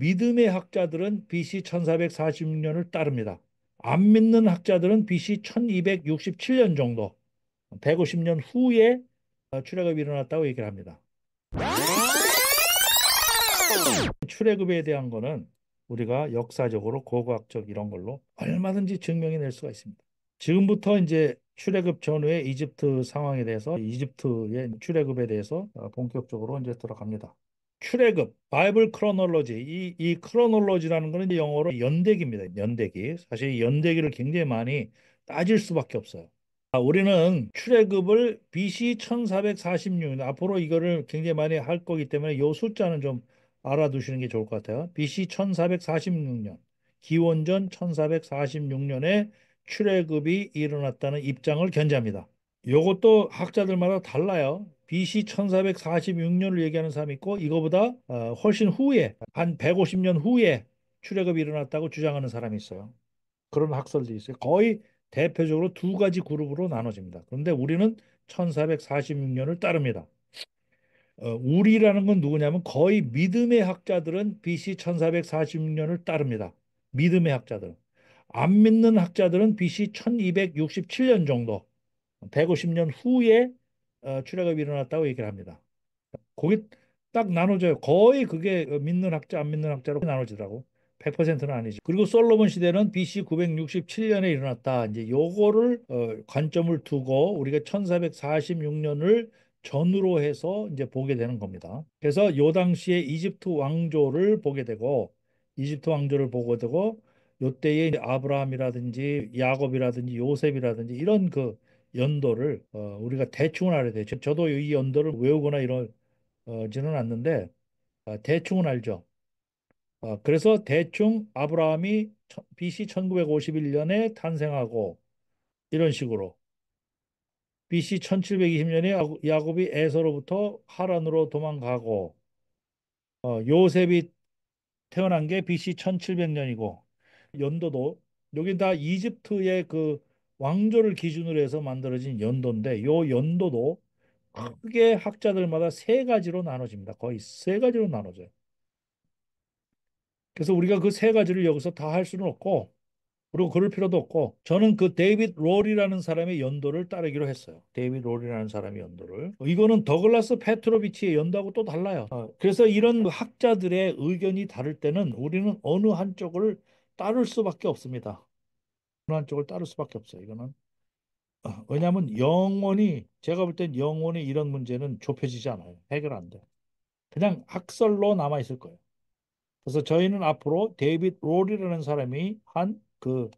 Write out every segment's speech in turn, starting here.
믿음의 학자들은 BC 1446년을 따릅니다. 안 믿는 학자들은 BC 1267년 정도, 150년 후에 출애굽이 일어났다고 얘기를 합니다. 출애굽에 대한 거는 우리가 역사적으로 고고학적 이런 걸로 얼마든지 증명해 낼 수가 있습니다. 지금부터 이제 출애굽 전후의 이집트 상황에 대해서 이집트의 출애굽에 대해서 본격적으로 이제 들어갑니다. 출애굽, 바이블 크로놀로지, 이 크로놀로지라는 거는 영어로 연대기입니다. 연대기. 사실 이 연대기를 굉장히 많이 따질 수밖에 없어요. 우리는 출애굽을 BC 1446년, 앞으로 이거를 굉장히 많이 할 거기 때문에 이 숫자는 좀 알아두시는 게 좋을 것 같아요. BC 1446년, 기원전 1446년에 출애굽이 일어났다는 입장을 견지합니다. 이것도 학자들마다 달라요. BC 1446년을 얘기하는 사람이 있고 이거보다 훨씬 후에 한 150년 후에 출애굽이 일어났다고 주장하는 사람이 있어요. 그런 학설들이 있어요. 거의 대표적으로 두 가지 그룹으로 나눠집니다. 그런데 우리는 1446년을 따릅니다. 우리라는 건 누구냐면 거의 믿음의 학자들은 BC 1446년을 따릅니다. 믿음의 학자들은. 안 믿는 학자들은 BC 1267년 정도, 150년 후에 출애굽이 일어났다고 얘기를 합니다. 거기 딱 나눠져요. 거의 그게 믿는 학자, 안 믿는 학자로 나눠지더라고. 100%는 아니지. 그리고 솔로몬 시대는 BC 967년에 일어났다. 이제 요거를 관점을 두고 우리가 1446년을 전후로 해서 이제 보게 되는 겁니다. 그래서 요 당시에 이집트 왕조를 보게 되고 이집트 왕조를 보게 되고 요때에 이제 아브라함이라든지 야곱이라든지 요셉이라든지 이런 그 연도를 우리가 대충은 알아야 돼요. 저도 이 연도를 외우거나 이러지는 않는데 대충은 알죠. 그래서 대충 아브라함이 BC 1951년에 탄생하고 이런 식으로 BC 1720년에 야곱이 에서로부터 하란으로 도망가고 요셉이 태어난 게 BC 1700년이고 연도도 여기 다 이집트의 그 왕조를 기준으로 해서 만들어진 연도인데 요 연도도 크게 학자들마다 세 가지로 나눠집니다. 거의 세 가지로 나눠져요. 그래서 우리가 그 세 가지를 여기서 다 할 수는 없고 그리고 그럴 필요도 없고 저는 그 데이빗 롤이라는 사람의 연도를 따르기로 했어요. 데이빗 롤이라는 사람의 연도를. 이거는 더글라스 페트로비치의 연도하고 또 달라요. 그래서 이런 학자들의 의견이 다를 때는 우리는 어느 한쪽을 따를 수밖에 없습니다. 어느 한쪽을 따를 수밖에 없어요. 이거는. 왜냐하면 영원히 제가 볼 땐 영원히 이런 문제는 좁혀지지 않아요. 해결 안 돼. 그냥 학설로 남아 있을 거예요. 그래서 저희는 앞으로 데이빗 롤이라는 사람이 한 그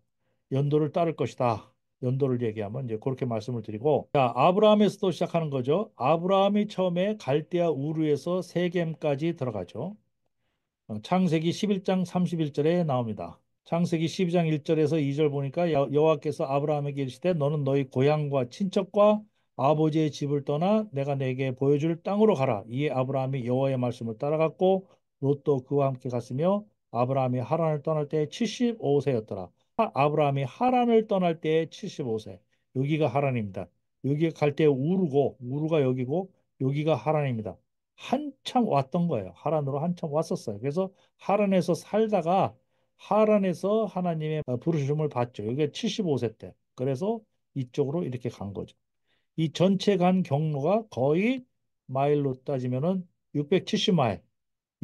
연도를 따를 것이다. 연도를 얘기하면 이제 그렇게 말씀을 드리고 자, 아브라함에서도 시작하는 거죠. 아브라함이 처음에 갈대아 우르에서 세겜까지 들어가죠. 창세기 11장 31절에 나옵니다. 창세기 12장 1절에서 2절 보니까 여호와께서 아브라함에게 이르시되 너는 너희 고향과 친척과 아버지의 집을 떠나 내가 내게 보여줄 땅으로 가라. 이에 아브라함이 여호와의 말씀을 따라갔고 롯도 그와 함께 갔으며 아브라함이 하란을 떠날 때 75세였더라. 아브라함이 하란을 떠날 때 75세. 여기가 하란입니다. 여기가 갈대 우르고 우르가 여기고 여기가 하란입니다. 한참 왔던 거예요. 하란으로 한참 왔었어요. 그래서 하란에서 살다가 하란에서 하나님의 부르심을 받죠. 이게 75세 때. 그래서 이쪽으로 이렇게 간 거죠. 이 전체 간 경로가 거의 마일로 따지면은 670마일.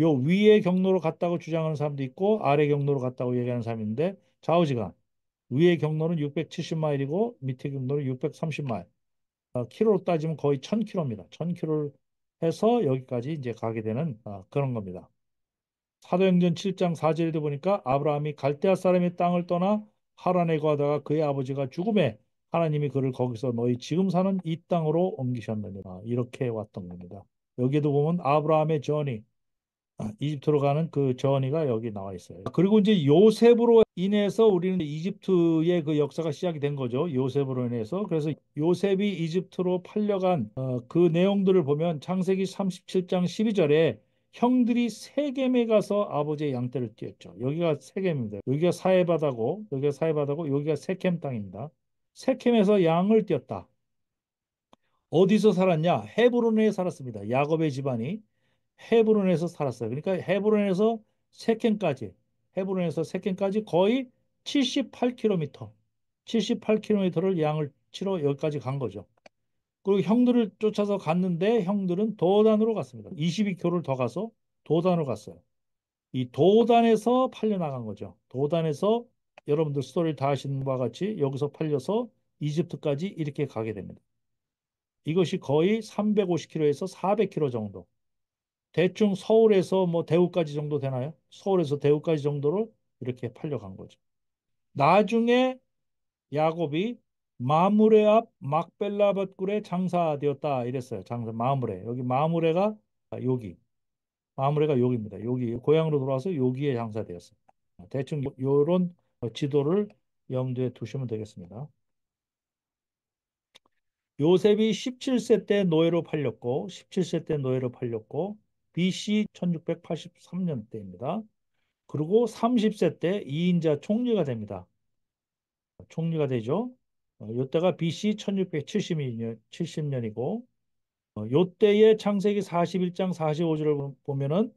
요 위에 경로로 갔다고 주장하는 사람도 있고 아래 경로로 갔다고 얘기하는 사람이 있는데 좌우지간. 위의 경로는 670마일이고 밑에 경로는 630마일. 키로로 따지면 거의 1000km입니다. 1000km를 해서 여기까지 이제 가게 되는 그런 겁니다. 사도행전 7장 4절에도 보니까 아브라함이 갈대아 사람의 땅을 떠나 하란에 거하다가 그의 아버지가 죽음에 하나님이 그를 거기서 너희 지금 사는 이 땅으로 옮기셨느니라. 이렇게 왔던 겁니다. 여기도 보면 아브라함의 전이 이집트로 가는 그 전이가 여기 나와 있어요. 그리고 이제 요셉으로 인해서 우리는 이집트의 그 역사가 시작이 된 거죠. 요셉으로 인해서. 그래서 요셉이 이집트로 팔려간 그 내용들을 보면 창세기 37장 12절에 형들이 세겜에 가서 아버지의 양떼를 띄었죠. 여기가 세겜입니다. 여기가 사해바다고, 여기가 사해바다고, 여기가 세겜 땅입니다. 세겜에서 양을 띄었다. 어디서 살았냐? 헤브론에 살았습니다. 야곱의 집안이 헤브론에서 살았어요. 그러니까 헤브론에서 세켄까지, 헤브론에서 세켄까지 거의 78km, 78km를 양을 치러 여기까지 간 거죠. 그리고 형들을 쫓아서 갔는데 형들은 도단으로 갔습니다. 22km를 더 가서 도단으로 갔어요. 이 도단에서 팔려나간 거죠. 도단에서 여러분들 스토리 다 아시는 바와 같이 여기서 팔려서 이집트까지 이렇게 가게 됩니다. 이것이 거의 350km에서 400km 정도. 대충 서울에서 뭐 대구까지 정도 되나요? 서울에서 대구까지 정도로 이렇게 팔려간 거죠. 나중에 야곱이 마므레 앞 막벨라 밭굴에 장사되었다 이랬어요. 장사 마므레. 여기 마므레가 여기. 마므레가 여기입니다. 여기 고향으로 돌아와서 여기에 장사되었어요. 대충 요런 지도를 염두에 두시면 되겠습니다. 요셉이 17세 때 노예로 팔렸고 17세 때 노예로 팔렸고 BC 1683년대입니다. 그리고 30세 때 2인자 총리가 됩니다. 총리가 되죠. 이때가 BC 1670년이고 요때의 창세기 41장 45절을 보면은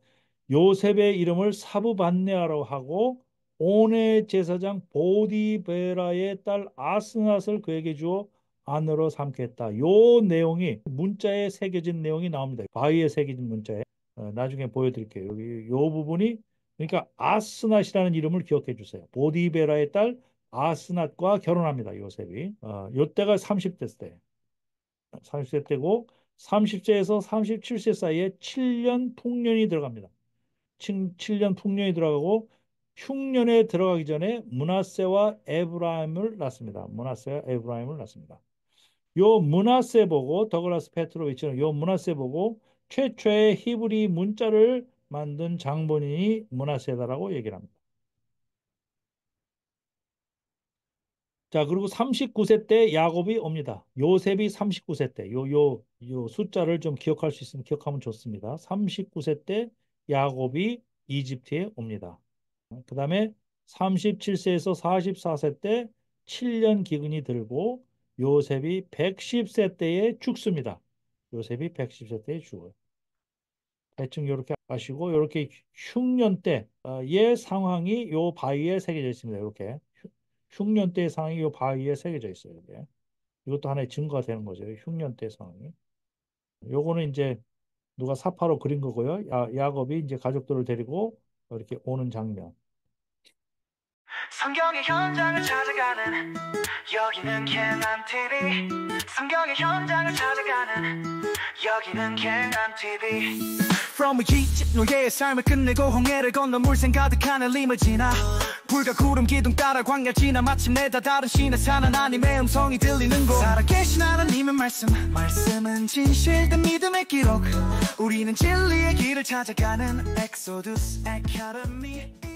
요셉의 이름을 사부반네아라고 하고 온의 제사장 보디베라의 딸 아스낫을 그에게 주어 아내로 삼게 했다. 요 내용이 문자에 새겨진 내용이 나옵니다. 바위에 새겨진 문자에 나중에 보여드릴게요. 여기 요 부분이 그러니까 아스낫이라는 이름을 기억해 주세요. 보디베라의 딸 아스낫과 결혼합니다. 요셉이. 요때가 30대 때. 30세 때고 30세에서 37세 사이에 7년 풍년이 들어갑니다. 7년 풍년이 들어가고 흉년에 들어가기 전에 므낫세와 에브라임을 낳습니다. 므낫세와 에브라임을 낳습니다. 요 므낫세 보고 더글라스 페트로비치는 요 므낫세 보고 최초의 히브리 문자를 만든 장본인이 므낫세다라고 얘기를 합니다. 자, 그리고 39세 때 야곱이 옵니다. 요셉이 39세 때, 요 숫자를 좀 기억할 수 있으면 기억하면 좋습니다. 39세 때 야곱이 이집트에 옵니다. 그 다음에 37세에서 44세 때 7년 기근이 들고 요셉이 110세 때에 죽습니다. 요셉이 110세 때에 죽어요. 대충 이렇게 아시고 이렇게 흉년 때의 상황이 요 바위에 새겨져 있습니다. 이렇게 흉년 때의 상황이 요 바위에 새겨져 있어요. 이게. 이것도 하나의 증거가 되는 거죠. 흉년 때 상황이. 요거는 이제 누가 사파로 그린 거고요. 야곱이 이제 가족들을 데리고 이렇게 오는 장면. 성경의 현장을 찾아가는 여기는 갱한 TV. 성경의 현장을 찾아가는 여기는 갱한 TV. From Egypt 노예의 삶을 끝내고 홍해를 건너 물샘 가득한 림을 지나 불과 구름 기둥 따라 광야 지나 마침내 다 다른 신의 산 하나님의 음성이 들리는 곳. 살아계신 하나님의 말씀은 진실된 믿음의 기록. 우리는 진리의 길을 찾아가는 엑소두스 아카데미.